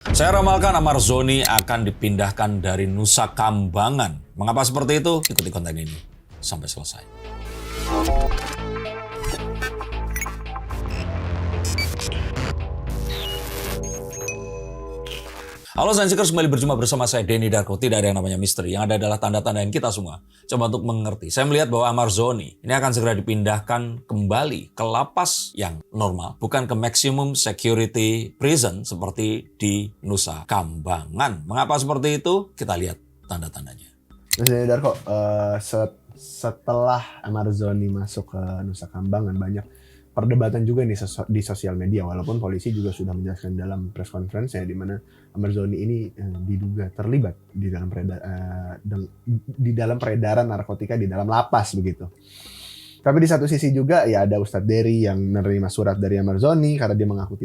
Saya ramalkan Amar Zoni akan dipindahkan dari Nusa Kambangan. Mengapa seperti itu? Ikuti konten ini sampai selesai. Halo Sainsikers, kembali berjumpa bersama saya Denny Darko. Tidak ada yang namanya misteri, yang ada adalah tanda-tandain kita semua. Coba untuk mengerti. Saya melihat bahwa Amar Zoni ini akan segera dipindahkan kembali ke lapas yang normal, bukan ke maximum security prison seperti di Nusa Kambangan. Mengapa seperti itu? Kita lihat tanda-tandanya. Mas Denny Darko, setelah Amar Zoni masuk ke Nusa Kambangan, banyak perdebatan juga nih di sosial media, walaupun polisi juga sudah menjelaskan dalam press conference-nya di mana Amar Zoni ini diduga terlibat di dalam peredaran narkotika di dalam lapas begitu. Tapi di satu sisi juga ya ada Ustadz Dery yang menerima surat dari Amar Zoni karena dia mengaku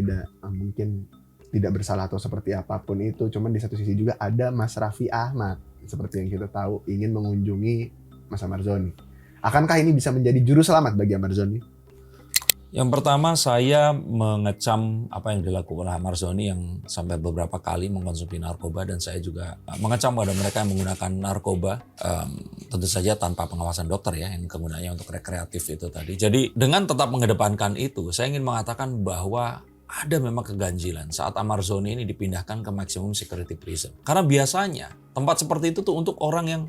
mungkin tidak bersalah atau seperti apapun itu. Cuman di satu sisi juga ada Mas Raffi Ahmad, seperti yang kita tahu, ingin mengunjungi Mas Amar Zoni. Akankah ini bisa menjadi juru selamat bagi Amar Zoni? Yang pertama, saya mengecam apa yang dilakukan oleh Amar Zoni yang sampai beberapa kali mengkonsumsi narkoba, dan saya juga mengecam pada mereka yang menggunakan narkoba, tentu saja tanpa pengawasan dokter ya, yang kegunaannya untuk rekreatif itu tadi. Jadi dengan tetap mengedepankan itu, saya ingin mengatakan bahwa ada memang keganjilan saat Amar Zoni ini dipindahkan ke maximum security prison. Karena biasanya tempat seperti itu tuh untuk orang yang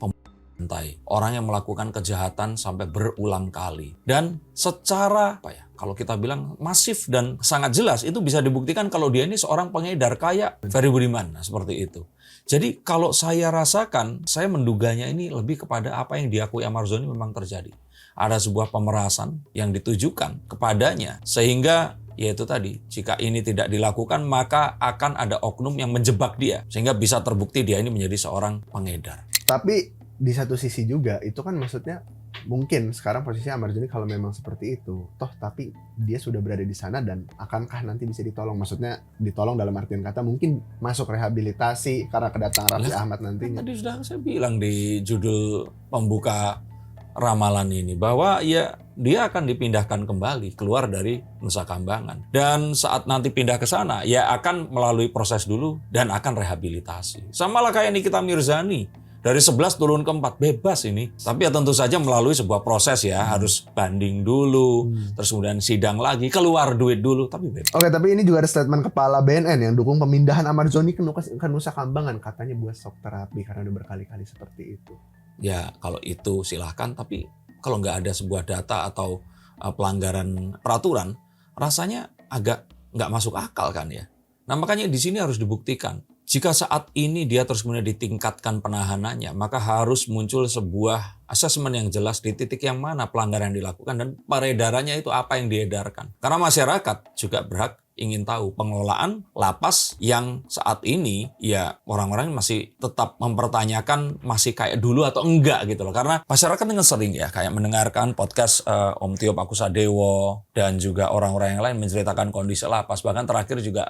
orang yang melakukan kejahatan sampai berulang kali. Dan secara kalau kita bilang masif dan sangat jelas, itu bisa dibuktikan kalau dia ini seorang pengedar kayak Ferry Budiman. Nah, seperti itu. Jadi kalau saya rasakan, saya menduganya ini lebih kepada apa yang diakui Amar Zoni memang terjadi. Ada sebuah pemerasan yang ditujukan kepadanya, sehingga yaitu tadi, jika ini tidak dilakukan maka akan ada oknum yang menjebak dia, sehingga bisa terbukti dia ini menjadi seorang pengedar. Tapi di satu sisi juga itu kan maksudnya mungkin sekarang posisi Amar Zoni kalau memang seperti itu tapi dia sudah berada di sana, dan akankah nanti bisa ditolong? Maksudnya ditolong dalam artian kata mungkin masuk rehabilitasi karena kedatangan Raffi Ahmad nantinya. Tadi sudah saya bilang di judul pembuka ramalan ini bahwa ya dia akan dipindahkan kembali keluar dari Nusa Kambangan, dan saat nanti pindah ke sana ya akan melalui proses dulu dan akan rehabilitasi. Sama lah kayak Nikita Mirzani. Dari 11 turun ke 4, bebas ini. Tapi ya tentu saja melalui sebuah proses ya. Harus banding dulu, terus kemudian sidang lagi, keluar duit dulu, tapi bebas. Oke, tapi ini juga ada statement Kepala BNN yang dukung pemindahan Amar Zoni ke Nusa Kambangan. Katanya buat shock terapi karena udah berkali-kali seperti itu. Ya kalau itu silahkan, tapi kalau nggak ada sebuah data atau pelanggaran peraturan, rasanya agak nggak masuk akal kan ya. Nah makanya di sini harus dibuktikan. Jika saat ini dia terus kemudian ditingkatkan penahanannya, maka harus muncul sebuah asesmen yang jelas di titik yang mana pelanggaran yang dilakukan dan peredarannya itu apa yang diedarkan. Karena masyarakat juga berhak ingin tahu pengelolaan lapas yang saat ini ya orang-orang masih tetap mempertanyakan masih kayak dulu atau enggak gitu loh. Karena masyarakat dengan sering ya kayak mendengarkan podcast Om Tio Pakusadewo dan juga orang-orang yang lain menceritakan kondisi lapas. Bahkan terakhir juga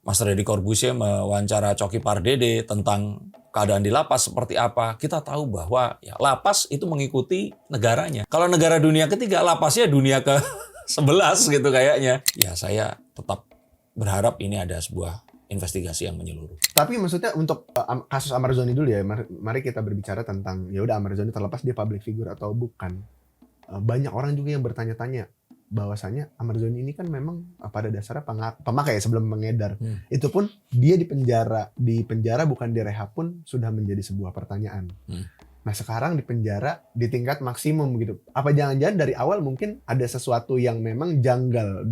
Mas Deddy Corbuzier mewawancara Coki Pardede tentang keadaan di lapas seperti apa. Kita tahu bahwa ya, lapas itu mengikuti negaranya. Kalau negara dunia ketiga, lapasnya dunia ke-11 gitu kayaknya. Ya saya tetap berharap ini ada sebuah investigasi yang menyeluruh. Tapi maksudnya untuk kasus Amar Zoni dulu ya, mari kita berbicara tentang ya udah Amar Zoni terlepas dia public figure atau bukan. Banyak orang juga yang bertanya-tanya bahwasanya Amar Zoni ini kan memang pada dasarnya pemakai ya sebelum mengedar. Itu pun dia di penjara bukan direhab pun sudah menjadi sebuah pertanyaan. Nah sekarang di penjara di tingkat maksimum gitu. Apa jangan-jangan dari awal mungkin ada sesuatu yang memang janggal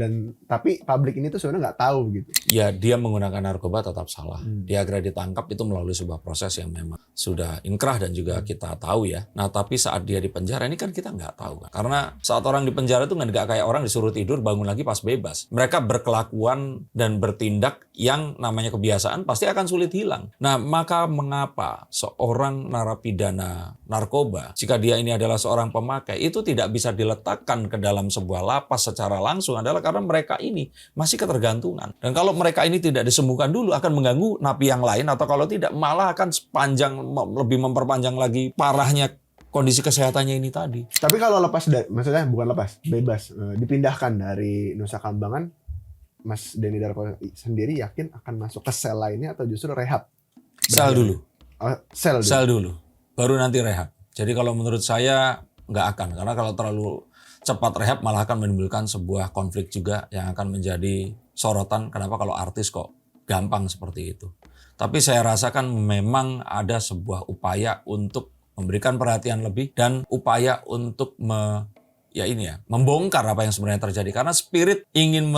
tapi publik ini tuh sebenarnya nggak tahu gitu. Ya dia menggunakan narkoba tetap salah. Dia akhirnya ditangkap itu melalui sebuah proses yang memang sudah inkrah dan juga kita tahu ya. Nah tapi saat dia di penjara ini kan kita nggak tahu kan. Karena saat orang di penjara itu nggak kayak orang disuruh tidur bangun lagi pas bebas. Mereka berkelakuan dan bertindak yang namanya kebiasaan pasti akan sulit hilang. Nah maka mengapa seorang narapidana narkoba, jika dia ini adalah seorang pemakai, itu tidak bisa diletakkan ke dalam sebuah lapas secara langsung adalah karena mereka ini masih ketergantungan. Dan kalau mereka ini tidak disembuhkan dulu akan mengganggu napi yang lain, atau kalau tidak malah akan lebih memperpanjang lagi parahnya kondisi kesehatannya ini tadi. Tapi kalau maksudnya bukan lepas, bebas, dipindahkan dari Nusa Kambangan, Mas Denny Darko sendiri yakin akan masuk ke sel lainnya atau justru rehab? Sel dulu. Sel dulu. Sel dulu. Baru nanti rehab. Jadi kalau menurut saya nggak akan. Karena kalau terlalu cepat rehab malah akan menimbulkan sebuah konflik juga yang akan menjadi sorotan. Kenapa kalau artis kok gampang seperti itu. Tapi saya rasakan memang ada sebuah upaya untuk memberikan perhatian lebih dan upaya untuk membongkar apa yang sebenarnya terjadi. Karena spirit ingin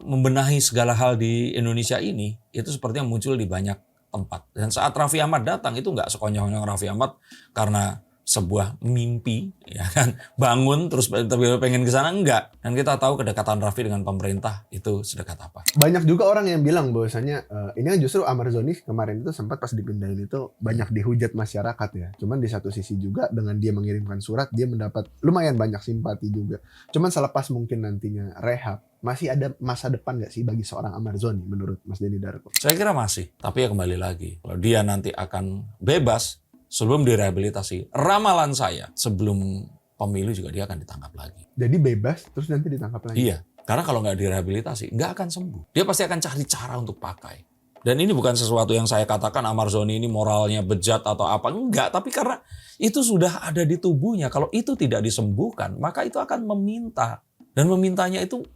membenahi segala hal di Indonesia ini, itu sepertinya muncul di banyak tempat. Dan saat Raffi Ahmad datang, itu nggak sekonyong-konyong Raffi Ahmad karena sebuah mimpi, ya kan, bangun terus pengen ke sana, enggak. Dan kita tahu kedekatan Raffi dengan pemerintah itu sedekat apa. Banyak juga orang yang bilang bahwasanya ini kan justru Ahmad Zoni kemarin itu sempat pas dipindahin itu banyak dihujat masyarakat ya. Cuman di satu sisi juga dengan dia mengirimkan surat dia mendapat lumayan banyak simpati juga. Cuman selepas mungkin nantinya rehab, masih ada masa depan nggak sih bagi seorang Ahmad Zoni menurut Mas Denny Darko? Saya kira masih, tapi ya kembali lagi. Kalau dia nanti akan bebas sebelum direhabilitasi, ramalan saya sebelum pemilu juga dia akan ditangkap lagi. Jadi bebas terus nanti ditangkap lagi? Iya, karena kalau nggak direhabilitasi nggak akan sembuh. Dia pasti akan cari cara untuk pakai. Dan ini bukan sesuatu yang saya katakan Ahmad Zoni ini moralnya bejat atau apa, enggak. Tapi karena itu sudah ada di tubuhnya. Kalau itu tidak disembuhkan, maka itu akan meminta. Dan memintanya itu,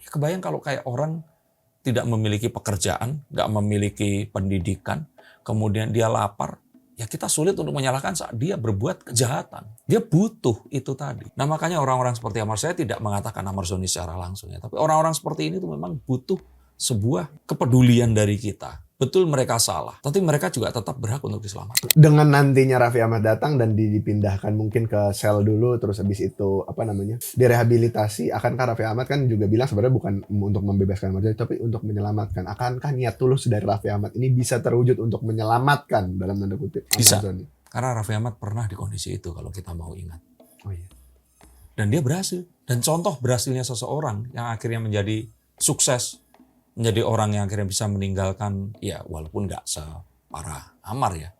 ya kebayang kalau kayak orang tidak memiliki pekerjaan, nggak memiliki pendidikan, kemudian dia lapar, ya kita sulit untuk menyalahkan saat dia berbuat kejahatan. Dia butuh itu tadi. Nah makanya orang-orang seperti Ahmad, saya tidak mengatakan Ahmad Zoni secara langsung ya. Tapi orang-orang seperti ini tuh memang butuh sebuah kepedulian dari kita. Betul mereka salah, tapi mereka juga tetap berhak untuk diselamatkan. Dengan nantinya Raffi Ahmad datang dan dipindahkan mungkin ke sel dulu, terus habis itu direhabilitasi, akankah Raffi Ahmad kan juga bilang sebenarnya bukan untuk membebaskan Ahmad Zoni, tapi untuk menyelamatkan. Akankah niat tulus dari Raffi Ahmad ini bisa terwujud untuk menyelamatkan dalam tanda kutip Ahmad Bisa. Zoni? Karena Raffi Ahmad pernah di kondisi itu kalau kita mau ingat. Oh iya. Dan dia berhasil. Dan contoh berhasilnya seseorang yang akhirnya menjadi sukses, menjadi orang yang akhirnya bisa meninggalkan, ya walaupun nggak separah Ammar ya.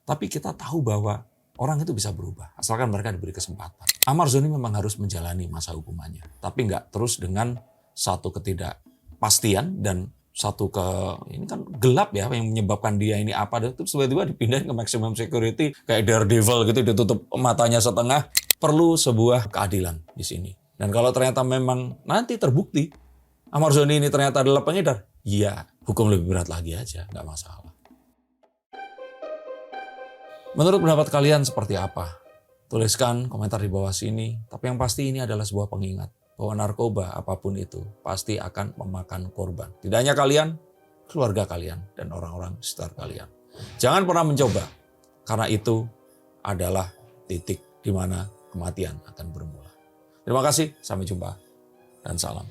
Tapi kita tahu bahwa orang itu bisa berubah, asalkan mereka diberi kesempatan. Ahmad Zoni memang harus menjalani masa hukumannya. Tapi nggak terus dengan satu ketidakpastian dan ini kan gelap ya yang menyebabkan dia ini apa. Terus tiba-tiba dipindahin ke maximum security, kayak Daredevil gitu, ditutup matanya setengah. Perlu sebuah keadilan di sini. Dan kalau ternyata memang nanti terbukti, Ahmad Zoni ini ternyata adalah pengedar, ya hukum lebih berat lagi aja, nggak masalah. Menurut pendapat kalian seperti apa? Tuliskan komentar di bawah sini, tapi yang pasti ini adalah sebuah pengingat bahwa narkoba apapun itu pasti akan memakan korban. Tidak hanya kalian, keluarga kalian, dan orang-orang di sekitar kalian. Jangan pernah mencoba, karena itu adalah titik di mana kematian akan bermula. Terima kasih, sampai jumpa, dan salam.